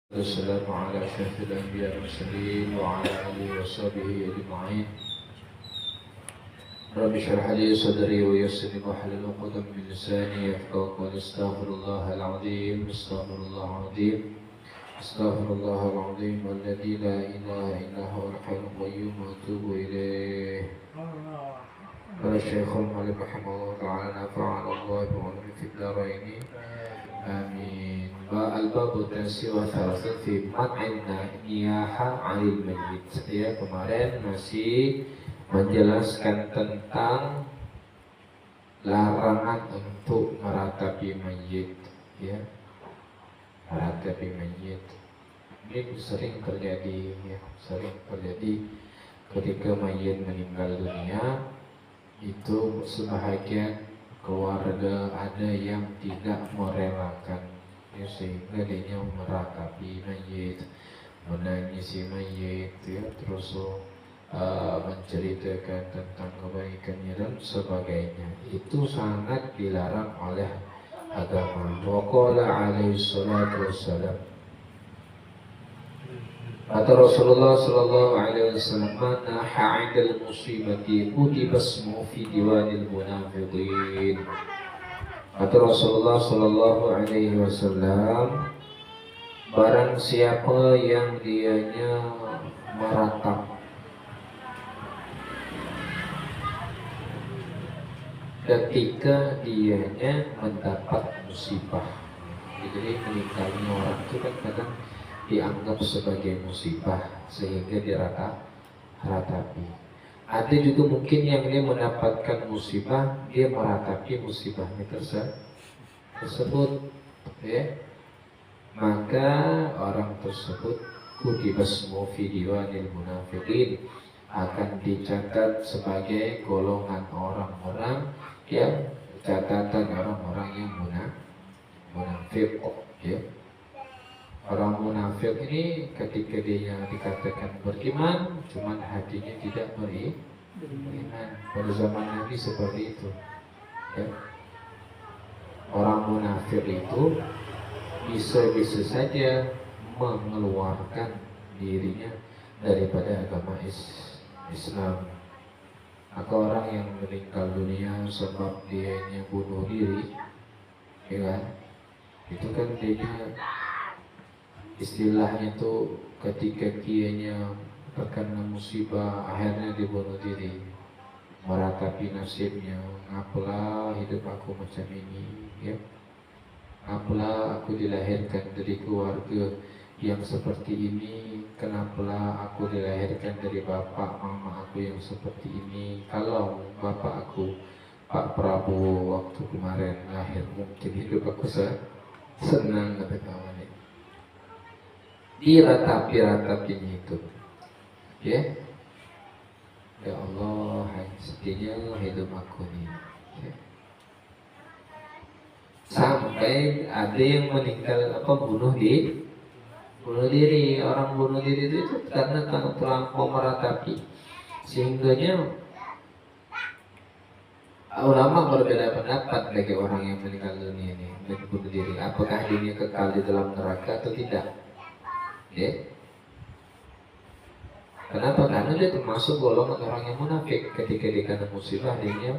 والسلام على أشرف الأنبياء والمرسلين وعلى آله وصحبه أجمعين. رب اشرح لي صدري ويسر لي واحلل عقدة من لساني يفقهوا قولي. استغفر الله العظيم استغفر الله العظيم استغفر الله العظيم الذي لا إله إلا هو الحي القيوم وأتوب إليه. قال الشيخ المعلم رحمه الله تعالى نفعنا الله بعلومه في الدارين آمين. Al-Babu Tasi wa Thalathun fi Mat'inna Niyaha 'anil Mayyit. Ya, kemarin masih menjelaskan tentang larangan untuk meratapi mayit, ya. Meratapi mayit ini sering terjadi, ya, sering terjadi ketika mayit meninggal dunia. Itu sebahagian keluarga ada yang tidak merelakan, ya, sehingga dia meratapi mayit, menangisi mayit, ya, terus menceritakan tentang kebaikannya dan sebagainya. Itu sangat dilarang oleh agama. Wa qala alaihi salatu wassalam, kata Rasulullah sallallahu alaihi wasallam, "Man naha 'indal musibati kutiba ismuhu fi diwanil munafiqin." Kata Rasulullah sallallahu alaihi wasallam, barang siapa yang dianya meratap ketika dianya mendapat musibah. Jadi meninggalnya orang itu kan kadang dianggap sebagai musibah sehingga diratapi. Ada juga mungkin yang dia mendapatkan musibah, dia meratapi musibahnya tersebut, ya. Maka orang tersebut kutibasmu fi diwanil munafiqin, akan dicatat sebagai golongan orang-orang yang catatan orang-orang yang munafik, ya. Orang munafik ini ketika dia dikatakan beriman, cuman hatinya tidak beriman. Pada zaman Nabi seperti itu, ya. Orang munafik itu bisa saja mengeluarkan dirinya daripada agama Islam. Maka orang yang meninggal dunia sebab dianya bunuh diri, ya kan? Itu kan dia istilahnya tuh ketika dianya terkena musibah akhirnya dibunuh diri, meratapi nasibnya. Apalah hidup aku macam ini, ya. Apalah aku dilahirkan dari keluarga yang seperti ini. Kenapalah aku dilahirkan dari bapak mama aku yang seperti ini. Kalau bapak aku Pak Prabowo waktu kemarin lahir, mungkin hidup aku senang, kata kawan. Diratapi-ratapinya itu, ya. Ya Allah, sedihnya hidup aku nih, ya. Sampai ada yang meninggal bunuh diri. Orang bunuh diri itu karena terlampau meratapi, sehingganya ulama berbeda pendapat bagi orang yang meninggal dunia ini dan bunuh diri. Apakah dia kekal di dalam neraka atau tidak? Ya. Kenapa? Karena dia termasuk golongan orang yang munafik. Ketika dia kena musibah, dia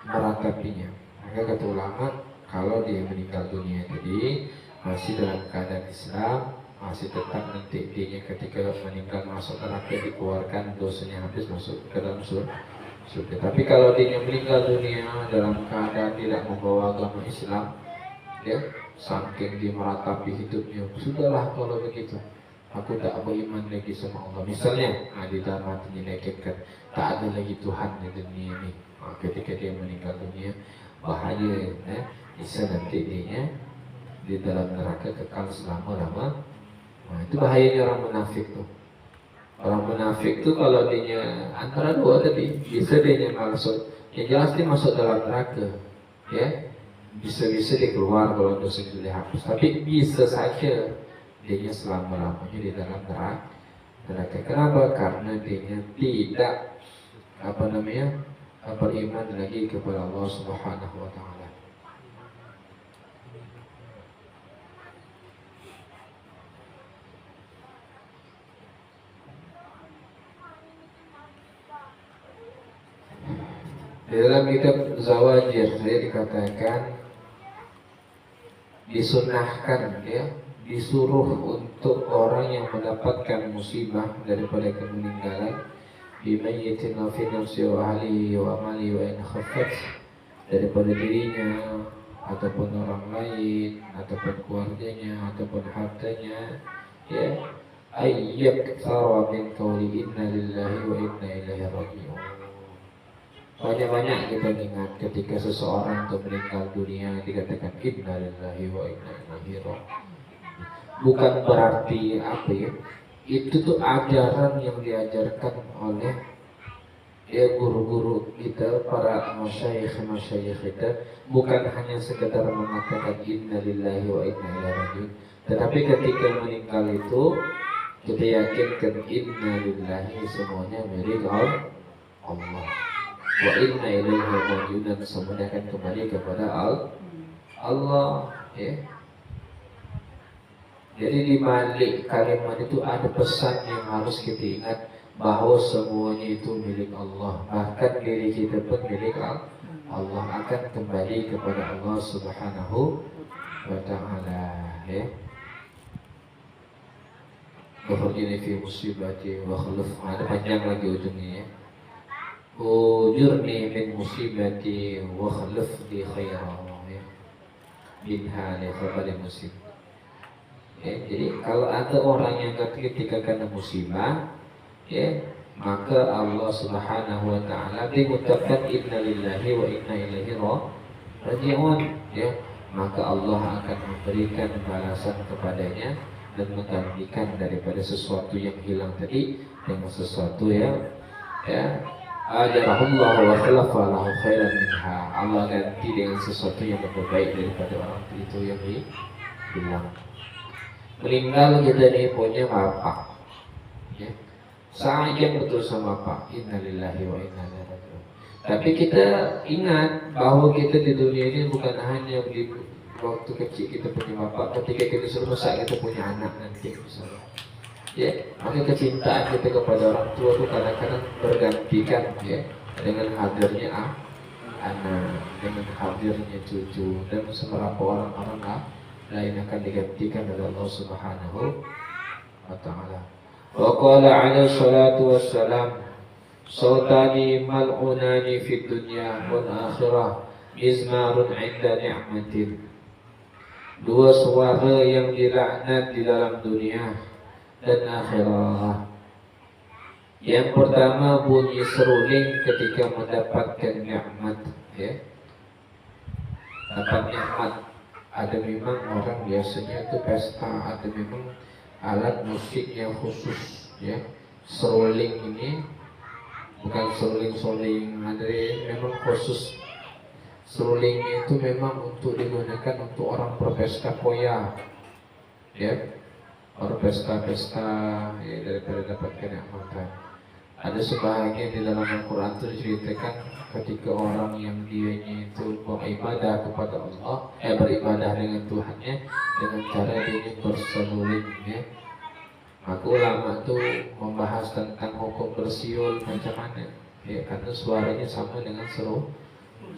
meratapinya. Maka kata ulama, kalau dia meninggal dunia tadi masih dalam keadaan Islam, masih tetap nanti dia ketika meninggal masuk neraka, dikeluarkan, dosanya habis, masuk ke dalam surga. Tapi kalau dia meninggal dunia dalam keadaan tidak membawa agama Islam, ya, saking dia meratapi hidupnya, sudahlah kalau begitu, aku tak beriman lagi sama Allah. Misalnya, di dalam hatinya neketkan, tak ada lagi Tuhan di dunia ini. Ketika dia meninggal dunia, bahaya, ya. Bisa nanti dia di dalam neraka kekal selama-lama. Itu bahayanya orang munafik tuh. Orang munafik tuh kalau dia antara dua tadi, bisa dia masuk, yang jelas dia masuk dalam neraka, ya. Bisa dia keluar kalau dosa itu dihapus, tapi bisa saja dia selama-lamanya di dalam neraka. Kenapa? Karena dia tidak beriman lagi kepada Allah Subhanahu wa Ta'ala. Di dalam kitab Zawajir saya dikatakan disunahkan ya, disuruh untuk orang yang mendapatkan musibah daripada kemeninggalan bimayyitin wa fi nafsi wa ahlihi wa amali wa in khaffat, daripada dirinya ataupun orang lain ataupun keluarganya ataupun hartanya ya, ayyak tsara min qawli inna lillahi wa inna ilaihi raji'un. Banyak-banyak kita ingat ketika seseorang itu meninggal dunia dikatakan inna lillahi wa inna ilaihi raji'un. Bukan berarti apa ya, itu tuh ajaran yang diajarkan oleh ya guru-guru kita, para masyayikh kita, bukan hanya sekedar mengatakan inna lillahi wa inna ilaihi raji'un, tetapi ketika meninggal itu kita yakinkan inna lillahi semuanya milik Allah, wa inna ilaihi raji'un dan semuanya akan kembali kepada Allah ya. Jadi di balik kalimat itu ada pesan yang harus kita ingat, bahwa semuanya itu milik Allah, bahkan diri kita pun milik Allah, akan kembali kepada Allah Subhanahu wa ta'ala ya. Ukhrijni fi musibati wa khuluf, ada panjang lagi ujungnya ya. Ujurni min musibati wa khuluf li khairan ya. Minha li khabari musibah. Ya, jadi kalau ada orang yang ketika kena musibah ya, maka Allah Subhanahu wa ta'ala mengucapkan inna lillahi wa inna ilaihi raji'un ya, maka Allah akan memberikan balasan kepadanya dan menggantikan daripada sesuatu yang hilang tadi dengan sesuatu yang ya ajarahullah wa khalafa lahu khairan minha. Allah ganti dengan sesuatu yang lebih baik daripada orang itu yang hilang. Meninggal kita ini punya bapak ya, sayang betul sama bapak, innalillahi wa inna ilaihi raji'un. Tapi kita ingat bahwa kita di dunia ini bukan hanya di waktu kecil kita punya bapak, ketika kita suruh besar kita punya anak nanti misalnya ya. Maka kecintaan kita kepada orang tua itu kadang-kadang bergantikan ya dengan hadirnya anak, dengan hadirnya cucu, dan beberapa orang-orang lain akan digantikan oleh Allah Subhanahu wa ta'ala. Wa qala alaihi salatu wassalam, sawtani mal'unani fid dunya wal akhirah mizmarun 'inda ni'matin. Dua suara yang dilaknat di dalam dunia dan akhirat. Yang pertama bunyi seruling ketika mendapatkan nikmat ya. Dapat nikmat. Ada memang orang biasanya itu pesta, ada memang alat musik yang khusus ya. Seruling ini bukan seruling-seruling, ada memang khusus. Seruling itu memang untuk digunakan untuk orang berpesta koya ya, orang pesta-pesta ya, daripada dapatkan nikmat. Ada sebahagian di dalam Al-Quran itu diceritakan ketika orang yang dianya itu beribadah kepada Allah, beribadah dengan Tuhannya dengan cara dia berseruling ya. Maka ulama itu membahas tentang hukum bersiul macam mana ya, karena suaranya sama dengan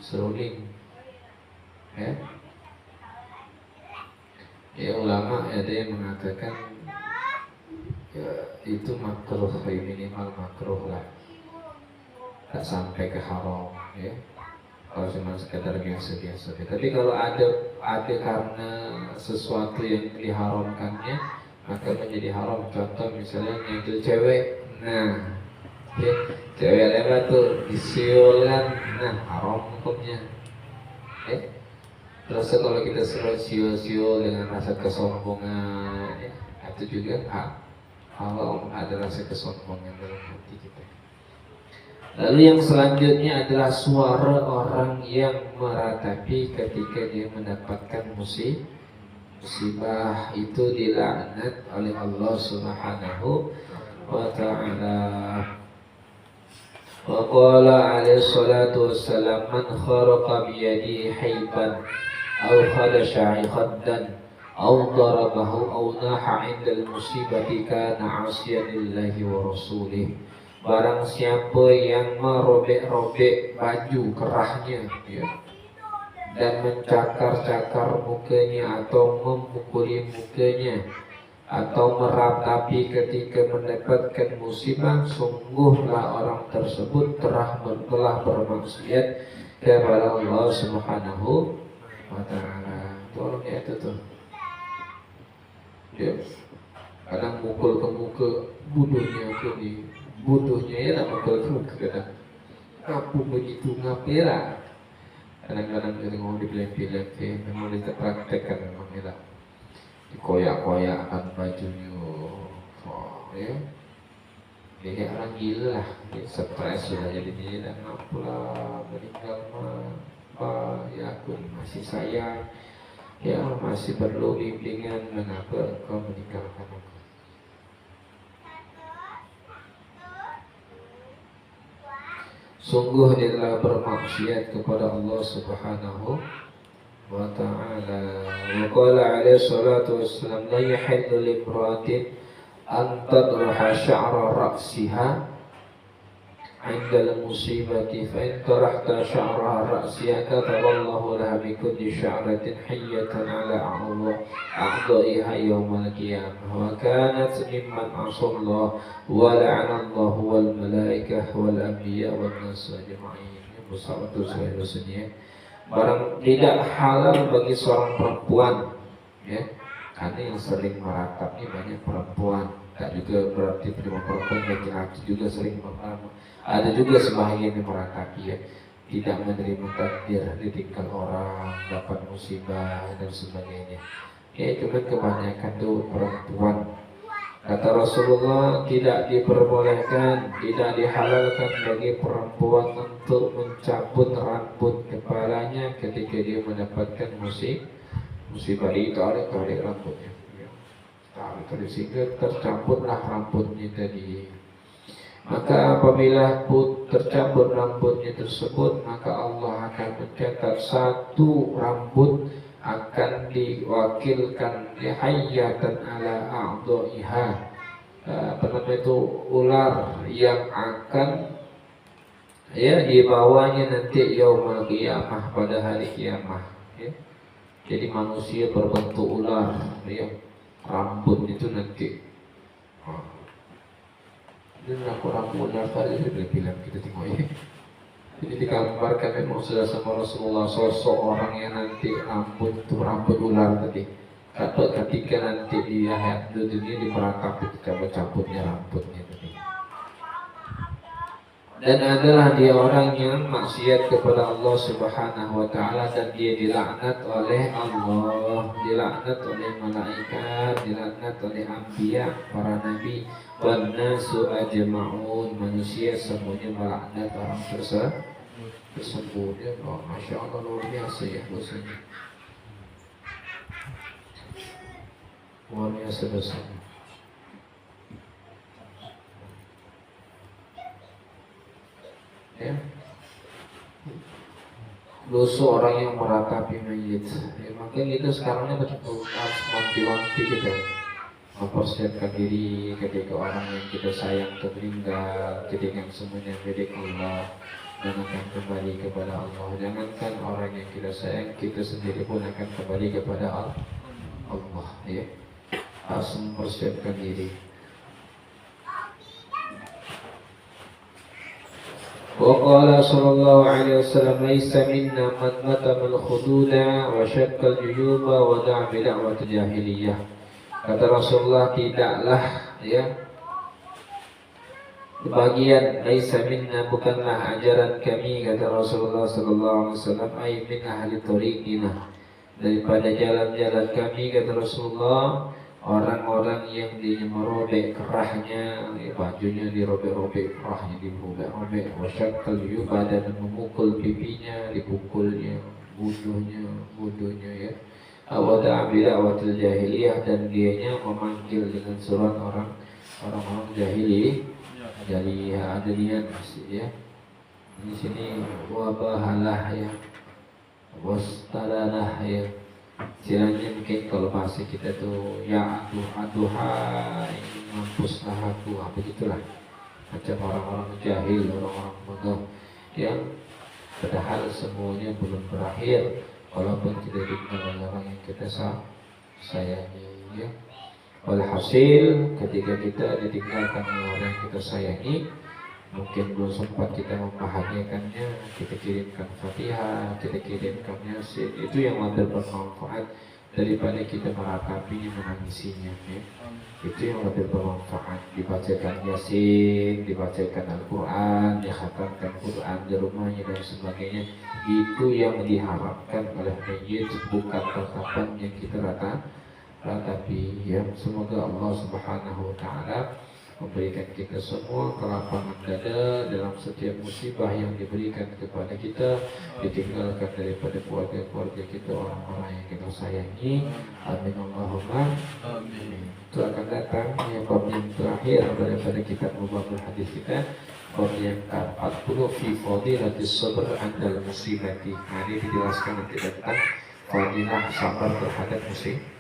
seruling ya. Ya ulama ada yang mengatakan ya, itu makruh, minimal makruh lah, tak sampai ke haram ya, kalau cuma sekedar biasa-biasa. Tapi kalau ada karena sesuatu yang diharamkannya maka menjadi haram. Contoh misalnya nyentuh cewek, nah ya, cewek lewat tuh disiulan, nah haram hukumnya ya. Terus kalau kita siul-siul dengan rasa kesombongan ya, itu juga haram, ada rasa kesombongan dalam hati kita. Lalu yang selanjutnya adalah suara orang yang meratapi ketika dia mendapatkan musibah, itu dilaknat oleh Allah Subhanahu wa ta'ala. Wa qala alaihi salatu wassalam, man kharaqa biyadihi hayban aw khalasha 'khaddan aw darabahu aw naha 'inda al-musibati kana 'asiyan lillahi wa rasulih barang siapa yang merobek-robek baju kerahnya, ya, dan mencakar-cakar mukanya atau memukuli mukanya atau meratapi ketika mendapatkan musibah, sungguhlah orang tersebut telah bermaksiat kepada Allah Subhanahu wa Ta'ala. Tolong ya itu tuh. Dia kadang mukul ke muka buduhnya ke di buduhnya ya, tak mukul ke muka kadang. Apa begitu ngapira? Kadang-kadang kita ngomong di film-film memang dipraktekkan memang ya, dikoyak-koyakkan bajunya, oh, ya, dia kayak orang gila lah, dia stres sudah jadinya, dan apalah meninggal mah, ya aku masih sayang, ya masih perlu bimbingan, mengapa engkau meninggalkan aku? Sungguh dia telah bermaksiat kepada Allah Subhanahu wa ta'ala. Wa qala alaihi salatu wassalam, la yahillu limra'atin an tadruha sya'ra ra'siha 'inda al-musibati fa in tarahta sya'ra ra'siha kataballahu laha bi kulli sya'ratin hiyatan 'ala a'dha'iha yawmal qiyamah wa kanat mimman 'asallahu wa la'anallahu wal malaikah wal anbiya wan nas ajma'in. Musabatu seharusnya barang tidak halal bagi seorang perempuan, ya, karena yang sering meratap ini banyak perempuan. Tak juga berarti cuma perempuan, laki-laki juga sering meratap. Ada juga sebahagian yang meratapi, ya, tidak menerima takdir, ditinggal orang, dapat musibah dan sebagainya. Ya, cuma kebanyakan tuh perempuan. Kata Rasulullah, tidak diperbolehkan, tidak dihalalkan bagi perempuan untuk mencabut rambut kepalanya ketika dia mendapatkan musibah. Ditarik rambutnya, tarik sehingga tercabutlah rambutnya tadi. Maka apabila tercabut rambutnya tersebut, maka Allah akan mencatat satu rambut akan diwakilkan hayatan ala a'dha'iha, itu ular yang akan, ya, dibawanya nanti yaumul qiyamah, pada hari kiamah, ya. Jadi manusia berbentuk ular, ya, rambut itu nanti. Ini aku rambut ular tadi sudah bilang kita tengok, ya. Jadi digambarkan memang sudah sama Rasulullah sosok orang yang nanti rambut itu rambut ular tadi. Ketika nanti di akhirat dunia diperangkap itu cabut-cabutnya rambutnya tadi. Dan adalah dia orang yang maksiat kepada Allah Subhanahu wa Ta'ala, dan dia dilaknat oleh Allah, dilaknat oleh malaikat, dilaknat oleh anbiya, para nabi, wan nasu ajma'un, manusia semuanya melaknat orang tersebut. Ya, oh, Masya Allah, luar biasa ya dosanya, luar biasa dosanya. Ya, dosa orang yang meratapi mayit, ya, makanya kita sekarang ini harus wanti-wanti kita mempersiapkan diri ketika orang yang kita sayang itu meninggal, ketika semuanya milik Allah dan akan kembali kepada Allah. Jangankan orang yang kita sayang, kita sendiri pun akan kembali kepada Allah, ya. Harus mempersiapkan diri. Wa sallallahu alaihi wasallam, laisa minna man matama al-khududa wa syakka al-juyuba wa da'a bi da'wati jahiliyah. Kata Rasulullah, tidaklah, ya, bagian, laisa minna, bukanlah ajaran kami, kata Rasulullah sallallahu alaihi wasallam, ay min ahli tariqina, daripada jalan-jalan kami, kata Rasulullah, orang-orang yang merobek kerahnya, ya, bajunya dirobek-robek, kerahnya dirobek-robek, wasyakkal yuba, dan memukul pipinya, dipukulnya, buduhnya, ya, awada bidawatil jahiliyah, dan dianya memanggil dengan suruhan orang-orang jahiliyah, ada niat, ya. Di sini wabahalah, ya, wastalalah, ya. Istilahnya mungkin kalau bahasa kita tuh, ya aduhai, mampuslah aku, begitulah. macam orang-orang jahil, orang-orang bodoh yang padahal semuanya belum berakhir walaupun kita dikenal oleh orang yang kita sayangi ya. Walhasil ketika kita ditinggalkan oleh orang yang kita sayangi, mungkin belum sempat kita membahagiakannya, kita kirimkan Fatihah, kita kirimkan Yasin, itu yang lebih bermanfaat daripada kita meratapinya, menangisinya ya. Itu yang lebih bermanfaat. Dibacakan Yasin, dibacakan Al-Quran, dikhatamkan Quran di rumahnya dan sebagainya. Itu yang diharapkan oleh mayyit, bukan tatapan yang kita ratapi ya. Semoga Allah Subhanahu wa Ta'ala memberikan kita semua kelapangan dada dalam setiap musibah yang diberikan kepada kita, ditinggalkan daripada keluarga-keluarga kita, orang-orang yang kita sayangi. Amin Allahumma amin. Itu akan datang yang bab yang terakhir daripada kitab Mubahul Hadis kita, bab yang ke-40 fi fadilatis sabr 'indal musibati. Ini dijelaskan nanti tentang fadilah sabar terhadap musibah.